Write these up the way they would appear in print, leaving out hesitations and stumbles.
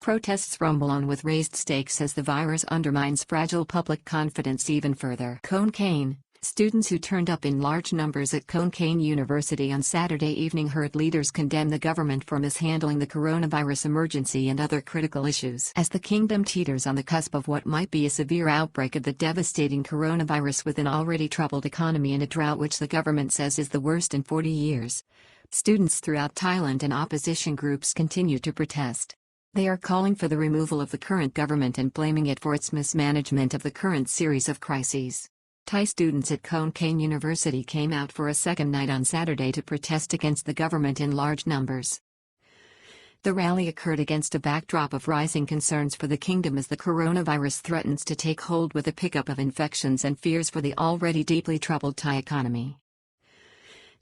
Protests rumble on with raised stakes as the virus undermines fragile public confidence even further. Khon Kaen, students who turned up in large numbers at Khon Kaen University on Saturday evening heard leaders condemn the government for mishandling the coronavirus emergency and other critical issues. As the kingdom teeters on the cusp of what might be a severe outbreak of the devastating coronavirus with an already troubled economy and a drought which the government says is the worst in 40 years, students throughout Thailand and opposition groups continue to protest. They are calling for the removal of the current government and blaming it for its mismanagement of the current series of crises. Thai students at Khon Kaen University came out for a second night on Saturday to protest against the government in large numbers. The rally occurred against a backdrop of rising concerns for the kingdom as the coronavirus threatens to take hold with a pickup of infections and fears for the already deeply troubled Thai economy.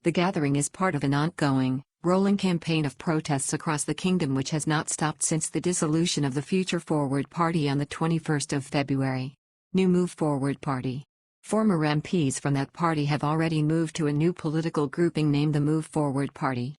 The gathering is part of an ongoing, rolling campaign of protests across the kingdom which has not stopped since the dissolution of the Future Forward Party on the 21st of February. New Move Forward Party. Former MPs from that party have already moved to a new political grouping named the Move Forward Party.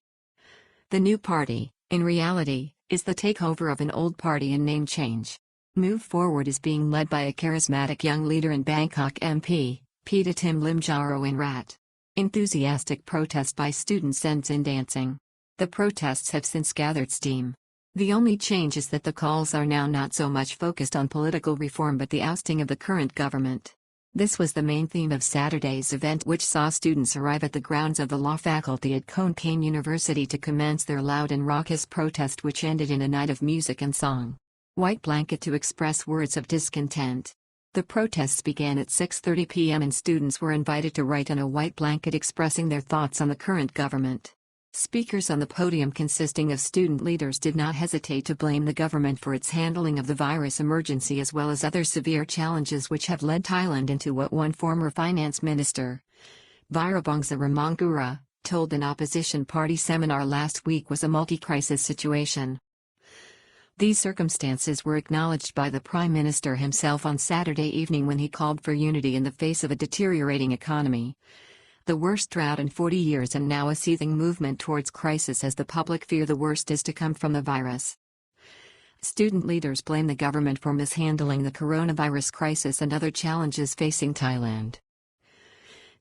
The new party, in reality, is the takeover of an old party and name change. Move Forward is being led by a charismatic young leader in Bangkok MP, Pitatim Limjaro in Rat. Enthusiastic protest by students ends in dancing. The protests have since gathered steam. The only change is that the calls are now not so much focused on political reform but the ousting of the current government. This was the main theme of Saturday's event, which saw students arrive at the grounds of the law faculty at Khon Kaen University to commence their loud and raucous protest, which ended in a night of music and song. White blanket to express words of discontent. The protests began at 6:30 p.m. and students were invited to write on a white blanket expressing their thoughts on the current government. Speakers on the podium consisting of student leaders did not hesitate to blame the government for its handling of the virus emergency as well as other severe challenges which have led Thailand into what one former finance minister, Virabongsa Ramangura, told an opposition party seminar last week was a multi-crisis situation. These circumstances were acknowledged by the Prime Minister himself on Saturday evening when he called for unity in the face of a deteriorating economy, the worst drought in 40 years and now a seething movement towards crisis as the public fear the worst is to come from the virus. Student leaders blame the government for mishandling the coronavirus crisis and other challenges facing Thailand.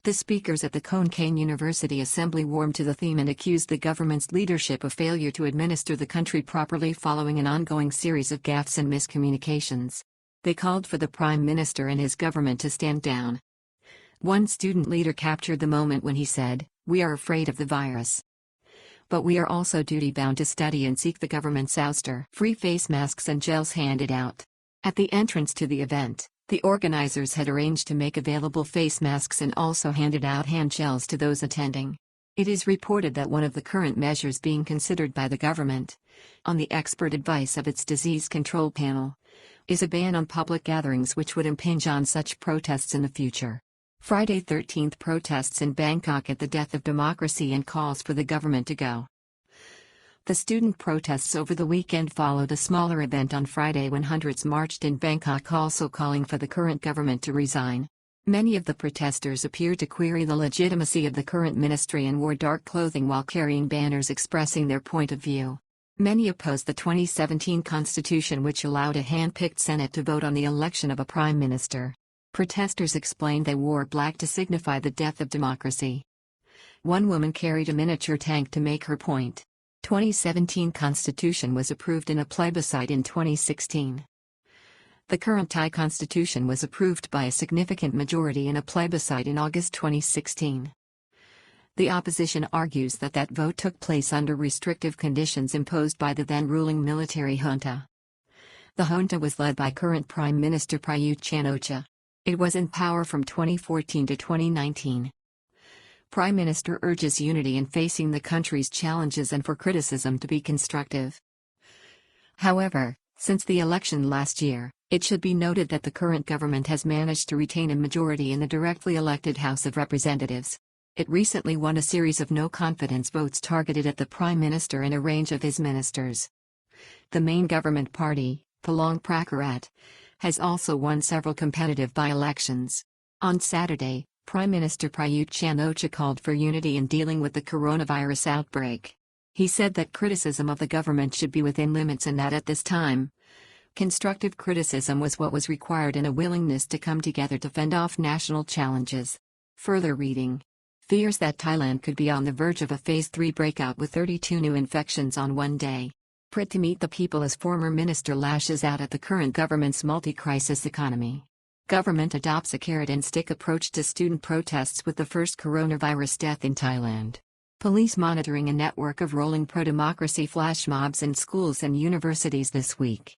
The speakers at the Khon Kaen University Assembly warmed to the theme and accused the government's leadership of failure to administer the country properly following an ongoing series of gaffes and miscommunications. They called for the Prime Minister and his government to stand down. One student leader captured the moment when he said, "We are afraid of the virus. But we are also duty-bound to study and seek the government's ouster." Free face masks and gels handed out. At the entrance to the event, the organizers had arranged to make available face masks and also handed out hand gels to those attending. It is reported that one of the current measures being considered by the government, on the expert advice of its disease control panel, is a ban on public gatherings which would impinge on such protests in the future. Friday 13th protests in Bangkok at the death of democracy and calls for the government to go. The student protests over the weekend followed a smaller event on Friday when hundreds marched in Bangkok also calling for the current government to resign. Many of the protesters appeared to query the legitimacy of the current ministry and wore dark clothing while carrying banners expressing their point of view. Many opposed the 2017 constitution which allowed a hand-picked Senate to vote on the election of a prime minister. Protesters explained they wore black to signify the death of democracy. One woman carried a miniature tank to make her point. 2017 constitution was approved in a plebiscite in 2016. The current Thai constitution was approved by a significant majority in a plebiscite in August 2016. The opposition argues that that vote took place under restrictive conditions imposed by the then-ruling military junta. The junta was led by current Prime Minister Prayut Chan-o-cha. It was in power from 2014 to 2019. Prime Minister urges unity in facing the country's challenges and for criticism to be constructive. However, since the election last year, it should be noted that the current government has managed to retain a majority in the directly elected House of Representatives. It recently won a series of no-confidence votes targeted at the Prime Minister and a range of his ministers. The main government party, Palong Pracharat, has also won several competitive by-elections. On Saturday, Prime Minister Prayut Chan-o-cha called for unity in dealing with the coronavirus outbreak. He said that criticism of the government should be within limits and that at this time, constructive criticism was what was required and a willingness to come together to fend off national challenges. Further reading. Fears that Thailand could be on the verge of a Phase 3 breakout with 32 new infections on one day. Prit to meet the people as former minister lashes out at the current government's multi-crisis economy. Government adopts a carrot-and-stick approach to student protests with the first coronavirus death in Thailand. Police monitoring a network of rolling pro-democracy flash mobs in schools and universities this week.